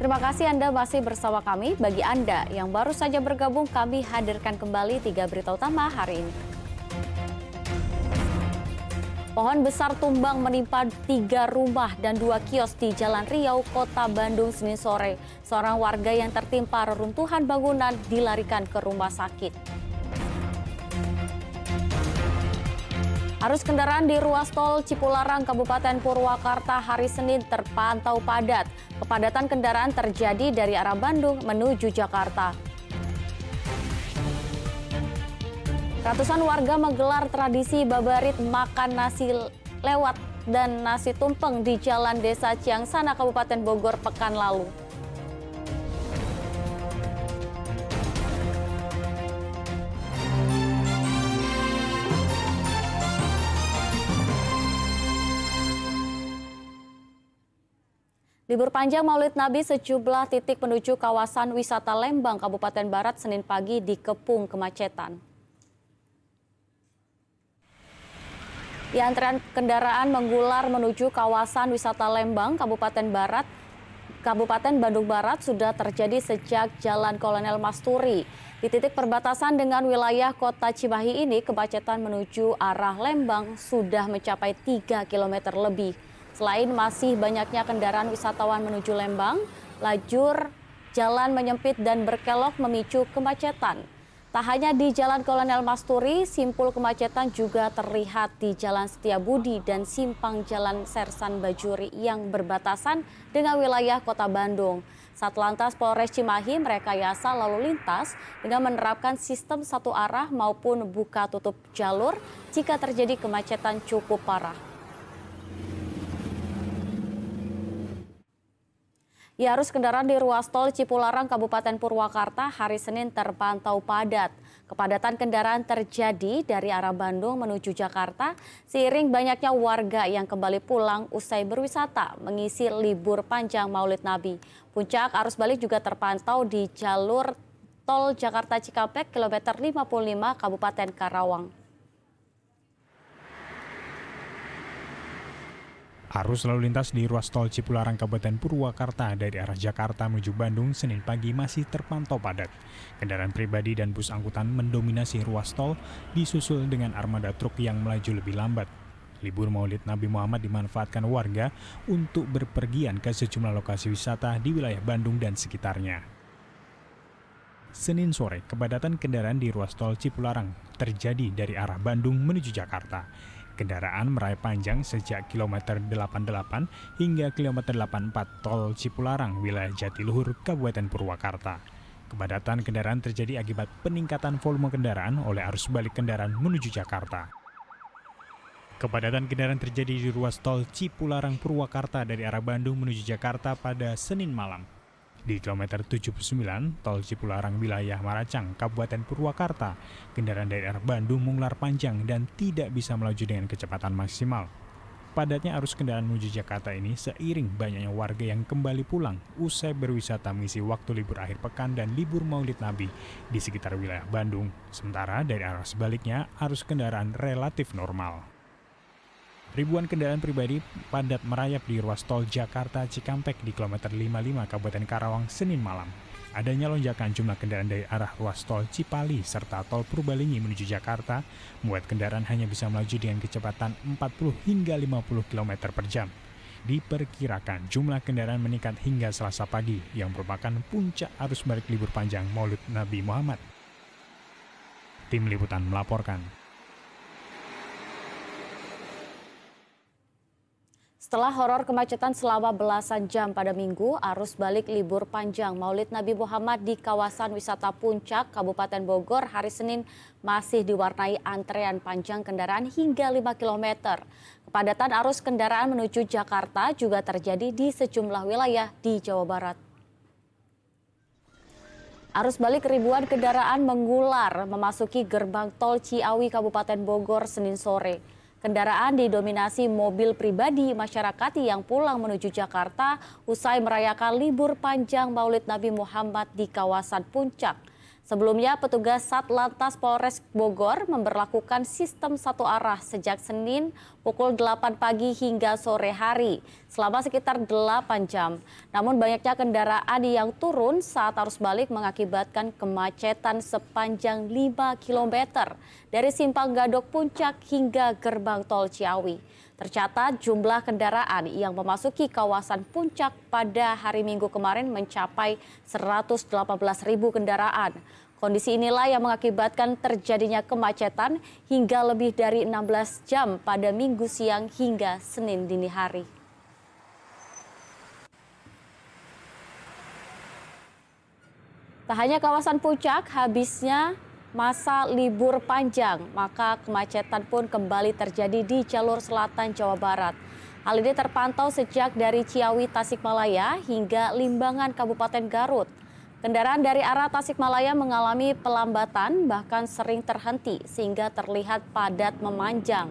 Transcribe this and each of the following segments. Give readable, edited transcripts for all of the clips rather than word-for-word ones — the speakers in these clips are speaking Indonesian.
Terima kasih Anda masih bersama kami. Bagi Anda yang baru saja bergabung, kami hadirkan kembali 3 berita utama hari ini. Pohon besar tumbang menimpa 3 rumah dan 2 kios di Jalan Riau, Kota Bandung, Senin sore. Seorang warga yang tertimpa reruntuhan bangunan dilarikan ke rumah sakit. Arus kendaraan di ruas tol Cipularang, Kabupaten Purwakarta hari Senin terpantau padat. Kepadatan kendaraan terjadi dari arah Bandung menuju Jakarta. Ratusan warga menggelar tradisi babarit makan nasi lewat dan nasi tumpeng di Jalan Desa Ciangsana, Kabupaten Bogor pekan lalu. Libur panjang Maulid Nabi sejumlah titik menuju kawasan wisata Lembang, Kabupaten Barat Senin pagi dikepung kemacetan. Di antrean kendaraan mengular menuju kawasan wisata Lembang, Kabupaten Bandung Barat sudah terjadi sejak Jalan Kolonel Masturi. Di titik perbatasan dengan wilayah Kota Cimahi ini, kemacetan menuju arah Lembang sudah mencapai 3 km lebih. Selain masih banyaknya kendaraan wisatawan menuju Lembang, lajur jalan menyempit dan berkelok memicu kemacetan. Tak hanya di Jalan Kolonel Masturi, simpul kemacetan juga terlihat di Jalan Setiabudi dan simpang Jalan Sersan Bajuri yang berbatasan dengan wilayah Kota Bandung. Satlantas Polres Cimahi merekayasa lalu lintas dengan menerapkan sistem satu arah maupun buka tutup jalur jika terjadi kemacetan cukup parah. Arus kendaraan di ruas tol Cipularang, Kabupaten Purwakarta hari Senin terpantau padat. Kepadatan kendaraan terjadi dari arah Bandung menuju Jakarta seiring banyaknya warga yang kembali pulang usai berwisata mengisi libur panjang Maulid Nabi. Puncak arus balik juga terpantau di jalur tol Jakarta Cikampek kilometer 55 Kabupaten Karawang. Arus lalu lintas di ruas tol Cipularang Kabupaten Purwakarta dari arah Jakarta menuju Bandung Senin pagi masih terpantau padat. Kendaraan pribadi dan bus angkutan mendominasi ruas tol disusul dengan armada truk yang melaju lebih lambat. Libur Maulid Nabi Muhammad dimanfaatkan warga untuk berpergian ke sejumlah lokasi wisata di wilayah Bandung dan sekitarnya. Senin sore, kepadatan kendaraan di ruas tol Cipularang terjadi dari arah Bandung menuju Jakarta. Kendaraan meraih panjang sejak kilometer 88 hingga kilometer 84 tol Cipularang, wilayah Jatiluhur, Kabupaten Purwakarta. Kepadatan kendaraan terjadi akibat peningkatan volume kendaraan oleh arus balik kendaraan menuju Jakarta. Kepadatan kendaraan terjadi di ruas tol Cipularang Purwakarta dari arah Bandung menuju Jakarta pada Senin malam. Di kilometer 79, tol Cipularang wilayah Maracang, Kabupaten Purwakarta, kendaraan dari arah Bandung mengular panjang dan tidak bisa melaju dengan kecepatan maksimal. Padatnya arus kendaraan menuju Jakarta ini seiring banyaknya warga yang kembali pulang usai berwisata mengisi waktu libur akhir pekan dan libur Maulid Nabi di sekitar wilayah Bandung. Sementara dari arah sebaliknya, arus kendaraan relatif normal. Ribuan kendaraan pribadi padat merayap di ruas tol Jakarta Cikampek di kilometer 55 Kabupaten Karawang Senin malam. Adanya lonjakan jumlah kendaraan dari arah ruas tol Cipali serta tol Purbalenyi menuju Jakarta membuat kendaraan hanya bisa melaju dengan kecepatan 40 hingga 50 km per jam. Diperkirakan jumlah kendaraan meningkat hingga Selasa pagi yang merupakan puncak arus balik libur panjang Maulid Nabi Muhammad. Tim Liputan melaporkan. Setelah horor kemacetan selama belasan jam pada Minggu, arus balik libur panjang Maulid Nabi Muhammad di kawasan wisata Puncak, Kabupaten Bogor hari Senin masih diwarnai antrean panjang kendaraan hingga 5 km. Kepadatan arus kendaraan menuju Jakarta juga terjadi di sejumlah wilayah di Jawa Barat. Arus balik ribuan kendaraan mengular memasuki gerbang tol Ciawi, Kabupaten Bogor Senin sore. Kendaraan didominasi mobil pribadi masyarakat yang pulang menuju Jakarta usai merayakan libur panjang Maulid Nabi Muhammad di kawasan Puncak. Sebelumnya, petugas Satlantas Polres Bogor memberlakukan sistem satu arah sejak Senin pukul 8 pagi hingga sore hari selama sekitar 8 jam. Namun banyaknya kendaraan yang turun saat arus balik mengakibatkan kemacetan sepanjang 5 km dari Simpang Gadok Puncak hingga Gerbang Tol Ciawi. Tercatat jumlah kendaraan yang memasuki kawasan Puncak pada hari Minggu kemarin mencapai 118.000 kendaraan. Kondisi inilah yang mengakibatkan terjadinya kemacetan hingga lebih dari 16 jam pada Minggu siang hingga Senin dini hari. Tak hanya kawasan Puncak, habisnya masa libur panjang, maka kemacetan pun kembali terjadi di jalur selatan Jawa Barat. Hal ini terpantau sejak dari Ciawi Tasikmalaya hingga Limbangan Kabupaten Garut. Kendaraan dari arah Tasikmalaya mengalami pelambatan bahkan sering terhenti sehingga terlihat padat memanjang.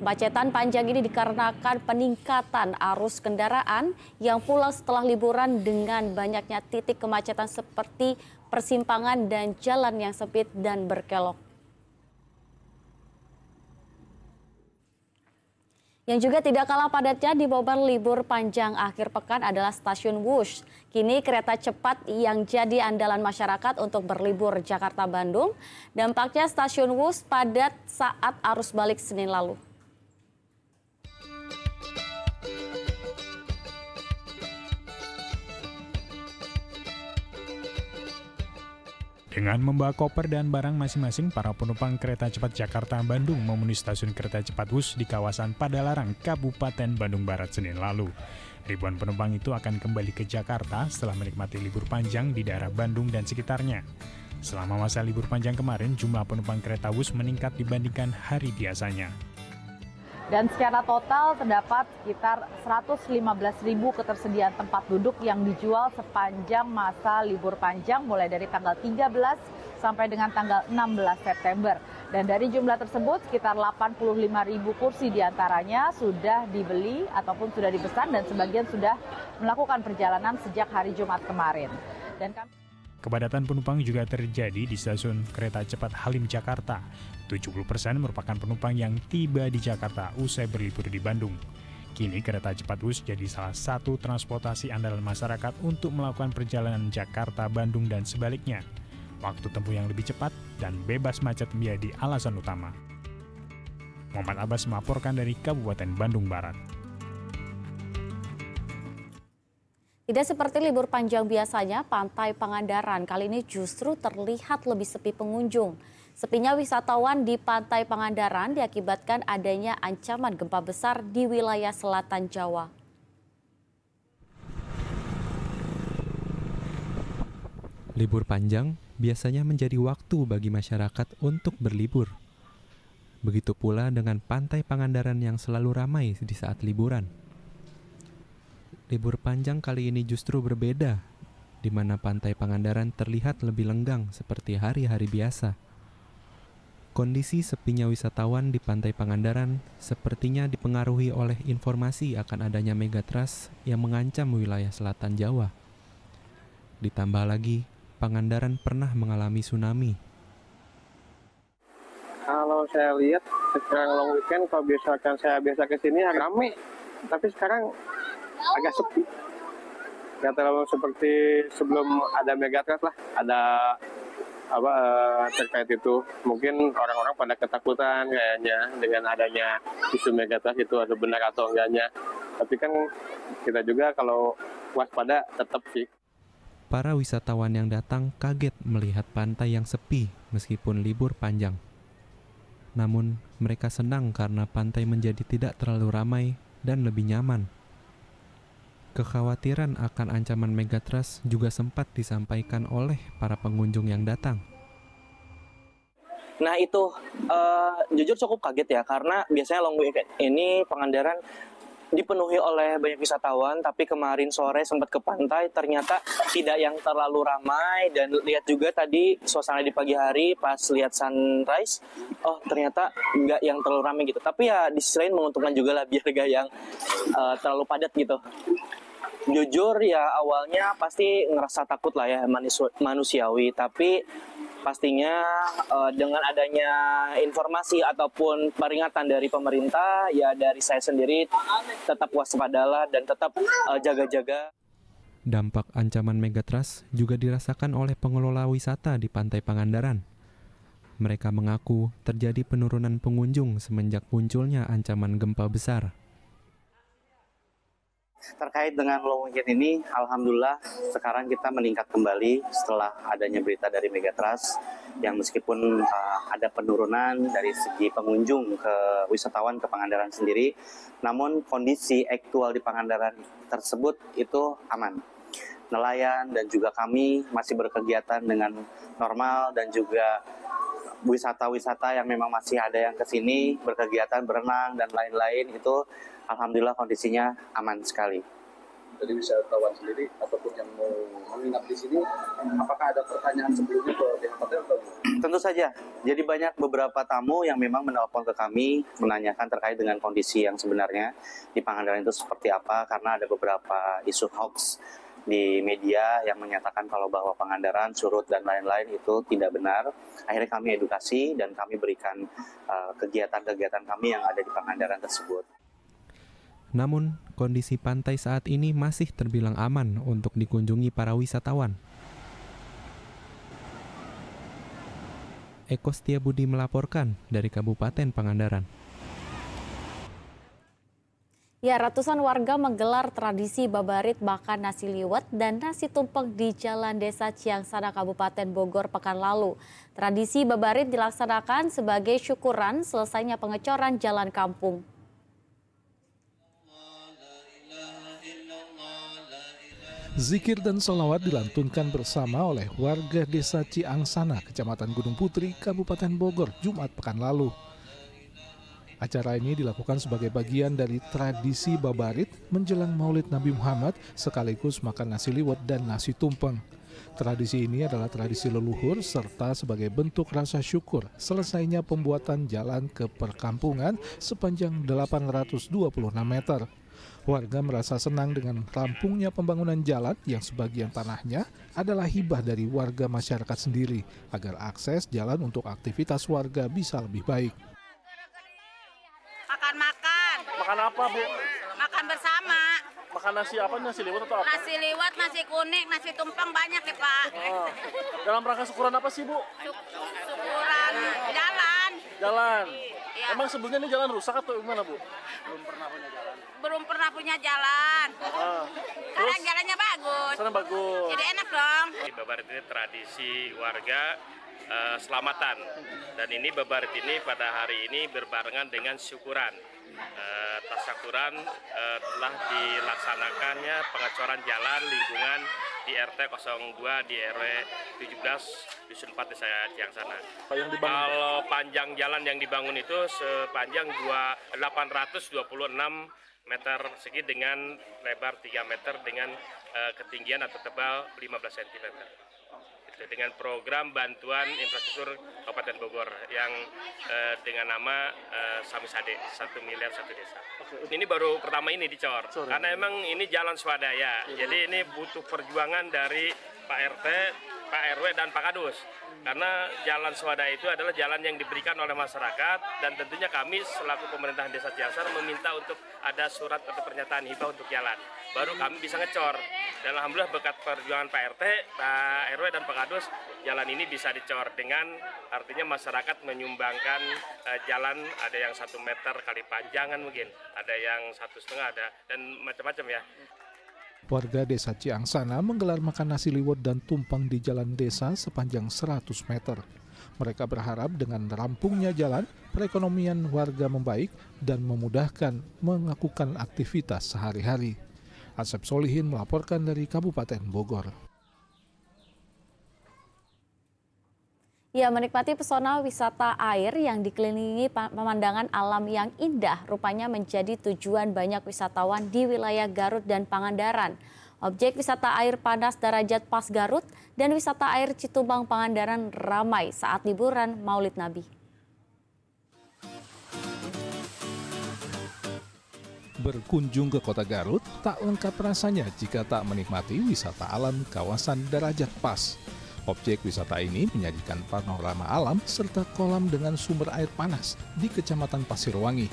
Kemacetan panjang ini dikarenakan peningkatan arus kendaraan yang pulang setelah liburan dengan banyaknya titik kemacetan seperti persimpangan dan jalan yang sempit dan berkelok. Yang juga tidak kalah padatnya di momen libur panjang akhir pekan adalah Stasiun Wush. Kini kereta cepat yang jadi andalan masyarakat untuk berlibur Jakarta-Bandung. Dampaknya Stasiun Wush padat saat arus balik Senin lalu. Dengan membawa koper dan barang masing-masing, para penumpang kereta cepat Jakarta-Bandung memenuhi stasiun kereta cepat Wush di kawasan Padalarang, Kabupaten Bandung Barat, Senin lalu. Ribuan penumpang itu akan kembali ke Jakarta setelah menikmati libur panjang di daerah Bandung dan sekitarnya. Selama masa libur panjang kemarin, jumlah penumpang kereta Wush meningkat dibandingkan hari biasanya. Dan secara total terdapat sekitar 115.000 ketersediaan tempat duduk yang dijual sepanjang masa libur panjang mulai dari tanggal 13 sampai dengan tanggal 16 September. Dan dari jumlah tersebut sekitar 85.000 kursi diantaranya sudah dibeli ataupun sudah dipesan dan sebagian sudah melakukan perjalanan sejak hari Jumat kemarin. Kepadatan penumpang juga terjadi di stasiun kereta cepat Halim, Jakarta. 70% merupakan penumpang yang tiba di Jakarta usai berlibur di Bandung. Kini kereta cepat Wush jadi salah satu transportasi andalan masyarakat untuk melakukan perjalanan Jakarta-Bandung dan sebaliknya. Waktu tempuh yang lebih cepat dan bebas macet menjadi alasan utama. Muhammad Abbas melaporkan dari Kabupaten Bandung Barat. Tidak seperti libur panjang biasanya, Pantai Pangandaran kali ini justru terlihat lebih sepi pengunjung. Sepinya wisatawan di Pantai Pangandaran diakibatkan adanya ancaman gempa besar di wilayah selatan Jawa. Libur panjang biasanya menjadi waktu bagi masyarakat untuk berlibur. Begitu pula dengan Pantai Pangandaran yang selalu ramai di saat liburan. Libur panjang kali ini justru berbeda, di mana Pantai Pangandaran terlihat lebih lenggang seperti hari-hari biasa. Kondisi sepinya wisatawan di Pantai Pangandaran sepertinya dipengaruhi oleh informasi akan adanya megatrust yang mengancam wilayah selatan Jawa. Ditambah lagi, Pangandaran pernah mengalami tsunami. Kalau saya lihat sekarang long weekend, kalau misalkan saya biasa kesini ramai, tapi sekarang agak sepi. Nggak terlalu seperti sebelum ada megatrust lah, ada terkait itu. Mungkin orang-orang pada ketakutan kayaknya dengan adanya isu megatrust itu ada benar atau enggaknya. Tapi kan kita juga kalau waspada tetap sih. Para wisatawan yang datang kaget melihat pantai yang sepi meskipun libur panjang. Namun mereka senang karena pantai menjadi tidak terlalu ramai dan lebih nyaman. Kekhawatiran akan ancaman megatrust juga sempat disampaikan oleh para pengunjung yang datang. Nah itu jujur cukup kaget ya, karena biasanya long weekend ini Pangandaran dipenuhi oleh banyak wisatawan, tapi kemarin sore sempat ke pantai ternyata tidak yang terlalu ramai, dan lihat juga tadi suasana di pagi hari pas lihat sunrise, ternyata nggak yang terlalu ramai gitu. Tapi ya di sisi lain menguntungkan juga lah biar nggak yang terlalu padat gitu. Jujur ya awalnya pasti ngerasa takut lah ya, manusiawi, tapi pastinya dengan adanya informasi ataupun peringatan dari pemerintah, ya dari saya sendiri tetap waspadalah dan tetap jaga-jaga. Dampak ancaman megatrust juga dirasakan oleh pengelola wisata di Pantai Pangandaran. Mereka mengaku terjadi penurunan pengunjung semenjak munculnya ancaman gempa besar. Terkait dengan low weekend ini, alhamdulillah sekarang kita meningkat kembali setelah adanya berita dari Megatrust yang meskipun ada penurunan dari segi pengunjung ke wisatawan ke Pangandaran sendiri, namun kondisi aktual di Pangandaran tersebut itu aman. Nelayan dan juga kami masih berkegiatan dengan normal dan juga wisata-wisata yang memang masih ada yang kesini berkegiatan berenang dan lain-lain itu alhamdulillah kondisinya aman sekali. Jadi wisatawan sendiri ataupun yang mau menginap di sini, apakah ada pertanyaan sebelumnya ke pihak hotel? Tentu saja. Jadi banyak beberapa tamu yang memang menelpon ke kami menanyakan terkait dengan kondisi yang sebenarnya di Pangandaran itu seperti apa, karena ada beberapa isu hoax di media yang menyatakan kalau bahwa Pangandaran surut dan lain-lain itu tidak benar. Akhirnya kami edukasi dan kami berikan kegiatan-kegiatan kami yang ada di Pangandaran tersebut. Namun, kondisi pantai saat ini masih terbilang aman untuk dikunjungi para wisatawan. Eko Setiabudi melaporkan dari Kabupaten Pangandaran. Ya, ratusan warga menggelar tradisi babarit makan nasi liwet dan nasi tumpeng di Jalan Desa Ciangsana, Kabupaten Bogor pekan lalu. Tradisi babarit dilaksanakan sebagai syukuran selesainya pengecoran jalan kampung. Zikir dan sholawat dilantunkan bersama oleh warga Desa Ciangsana, Kecamatan Gunung Putri, Kabupaten Bogor, Jumat pekan lalu. Acara ini dilakukan sebagai bagian dari tradisi babarit menjelang Maulid Nabi Muhammad sekaligus makan nasi liwet dan nasi tumpeng. Tradisi ini adalah tradisi leluhur serta sebagai bentuk rasa syukur selesainya pembuatan jalan ke perkampungan sepanjang 826 meter. Warga merasa senang dengan rampungnya pembangunan jalan yang sebagian tanahnya adalah hibah dari warga masyarakat sendiri agar akses jalan untuk aktivitas warga bisa lebih baik. Makan apa, Bu? Makan bersama. Makan nasi apa? Nasi liwet atau apa? Nasi liwet, nasi kuning, nasi tumpeng banyak ya, Pak. Oh. Dalam rangka syukuran apa sih, Bu? Syukuran jalan. Jalan. Ya. Emang sebelumnya ini jalan rusak atau gimana, Bu? Belum pernah punya jalan. Sekarang jalannya bagus. Sekarang bagus. Jadi enak dong. Babarit ini tradisi warga selamatan. Dan ini babarit ini pada hari ini berbarengan dengan syukuran. Tasyakuran telah dilaksanakannya pengecoran jalan lingkungan di RT 02 di RW 17 Dusun 4 Desa Ciangsana. Kalau panjang jalan yang dibangun itu sepanjang 826 meter persegi dengan lebar 3 meter dengan ketinggian atau tebal 15 cm. Dengan program bantuan infrastruktur Kabupaten Bogor yang dengan nama Samisade 1 miliar 1 desa. Ini baru pertama ini dicor, karena emang ini jalan swadaya. Jadi ini butuh perjuangan dari Pak RT, Pak RW dan Pak Kadus. Karena jalan swadaya itu adalah jalan yang diberikan oleh masyarakat dan tentunya kami selaku pemerintahan Desa Ciangsana meminta untuk ada surat atau pernyataan hibah untuk jalan. Baru kami bisa ngecor. Dan alhamdulillah berkat perjuangan Pak RT, Pak RW dan Pak Kadus, jalan ini bisa dicor dengan artinya masyarakat menyumbangkan jalan, ada yang 1 meter kali panjangan mungkin, ada yang 1,5 ada dan macam-macam ya. Warga Desa Ciangsana menggelar makan nasi liwet dan tumpeng di jalan desa sepanjang 100 meter. Mereka berharap dengan rampungnya jalan, perekonomian warga membaik dan memudahkan melakukan aktivitas sehari-hari. Asep Solihin melaporkan dari Kabupaten Bogor. Ya, menikmati pesona wisata air yang dikelilingi pemandangan alam yang indah rupanya menjadi tujuan banyak wisatawan di wilayah Garut dan Pangandaran. Objek wisata air panas Darajat Pas Garut dan wisata air Citumbang Pangandaran ramai saat liburan Maulid Nabi. Berkunjung ke kota Garut tak lengkap rasanya jika tak menikmati wisata alam kawasan Darajat Pas. Objek wisata ini menyajikan panorama alam serta kolam dengan sumber air panas di Kecamatan Pasirwangi.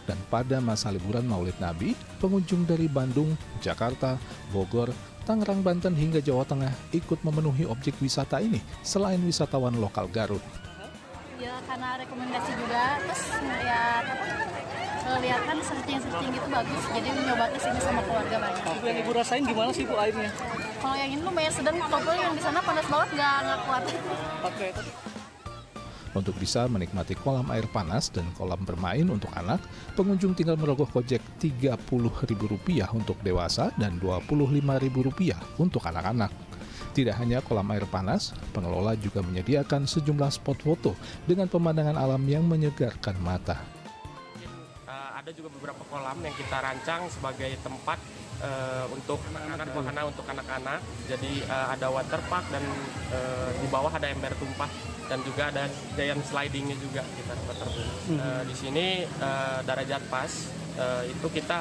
Dan pada masa liburan Maulid Nabi, pengunjung dari Bandung, Jakarta, Bogor, Tangerang, Banten hingga Jawa Tengah ikut memenuhi objek wisata ini selain wisatawan lokal Garut. Ya karena rekomendasi juga, terus lihat kan searching gitu bagus, jadi mencoba ke sini sama keluarga banyak. Yang ibu rasain gimana sih Bu airnya? Kalau yang ini lumayan sedang, kalau yang di sana panas banget nggak kuat. Oke. Untuk bisa menikmati kolam air panas dan kolam bermain untuk anak, pengunjung tinggal merogoh kojek Rp30.000 untuk dewasa dan Rp25.000 untuk anak-anak. Tidak hanya kolam air panas, pengelola juga menyediakan sejumlah spot foto dengan pemandangan alam yang menyegarkan mata. Ada juga beberapa kolam yang kita rancang sebagai tempat untuk wahana untuk anak-anak. Jadi ada water park dan di bawah ada ember tumpah dan juga ada giant slidingnya juga kita di sini Darajat Pas itu kita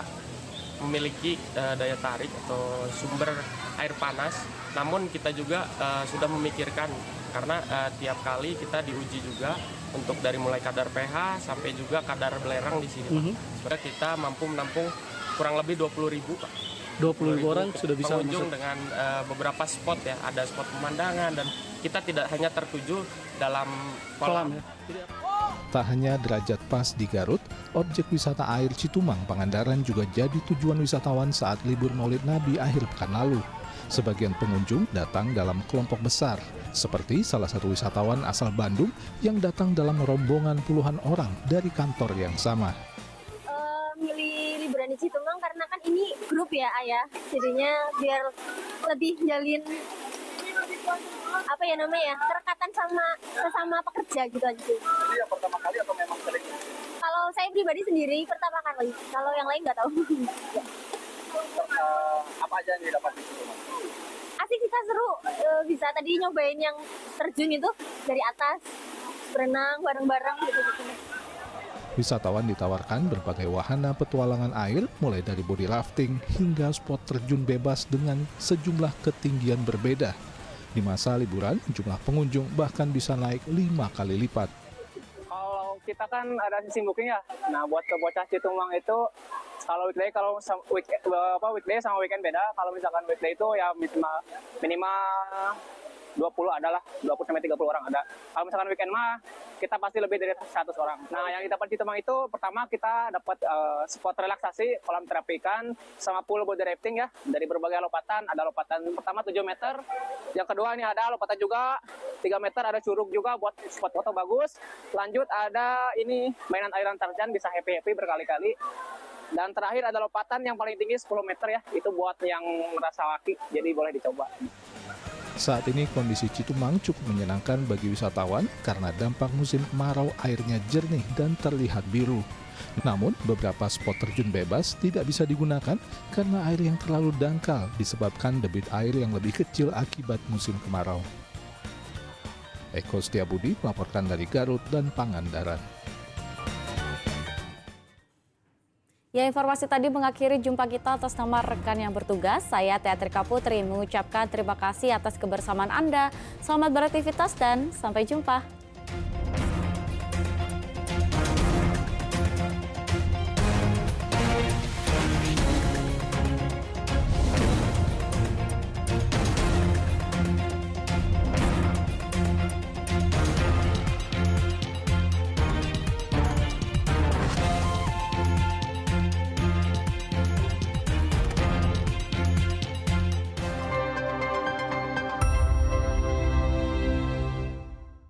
memiliki daya tarik atau sumber air panas. Namun kita juga sudah memikirkan karena tiap kali kita diuji juga untuk dari mulai kadar pH sampai juga kadar belerang di sini, Pak. Sebenarnya kita mampu menampung kurang lebih 20.000, Pak. 20.000 orang sudah bisa pengunjung dengan beberapa spot ya, ada spot pemandangan dan kita tidak hanya tertuju dalam kolam. Tak hanya Derajat Pas di Garut, objek wisata air Citumang Pangandaran juga jadi tujuan wisatawan saat libur Maulid Nabi akhir pekan lalu. Sebagian pengunjung datang dalam kelompok besar, seperti salah satu wisatawan asal Bandung yang datang dalam rombongan puluhan orang dari kantor yang sama. Milih liburan di Citumang karena kan ini grup ya Ayah, jadinya biar lebih jalin kerekatan sama pekerja gitu aja. Ini yang pertama kali atau memang sering? Kalau saya pribadi sendiri pertama kali, kalau yang lain nggak tahu. Apa aja yang didapat di situ? Asik, kita seru, bisa tadi nyobain yang terjun itu dari atas, berenang bareng-bareng gitu. Wisatawan ditawarkan berbagai wahana petualangan air, mulai dari body rafting hingga spot terjun bebas dengan sejumlah ketinggian berbeda. Di masa liburan, jumlah pengunjung bahkan bisa naik 5 kali lipat. Kalau kita kan ada sistem booking ya, nah buat ke bocah Citumang itu kalau weekday, weekday sama weekend beda. Kalau misalkan weekday itu ya minimal 20 adalah 20-30 orang ada. Kalau misalkan weekend mah kita pasti lebih dari 100 orang. Nah, yang kita dapat di Citumang itu pertama kita dapat spot relaksasi, kolam terapi ikan, sama pool body rafting ya, dari berbagai lompatan. Ada lompatan pertama 7 meter, yang kedua ini ada lompatan juga 3 meter, ada curug juga buat spot foto bagus. Lanjut ada ini mainan airan tarjan, bisa happy-happy berkali-kali. Dan terakhir ada lompatan yang paling tinggi 10 meter ya, itu buat yang merasa laki, jadi boleh dicoba. Saat ini kondisi Citumang cukup menyenangkan bagi wisatawan karena dampak musim kemarau airnya jernih dan terlihat biru. Namun beberapa spot terjun bebas tidak bisa digunakan karena air yang terlalu dangkal disebabkan debit air yang lebih kecil akibat musim kemarau. Eko Setiabudi melaporkan dari Garut dan Pangandaran. Ya, informasi tadi mengakhiri jumpa kita atas nama rekan yang bertugas. Saya Teatrika Putri mengucapkan terima kasih atas kebersamaan Anda. Selamat beraktivitas dan sampai jumpa.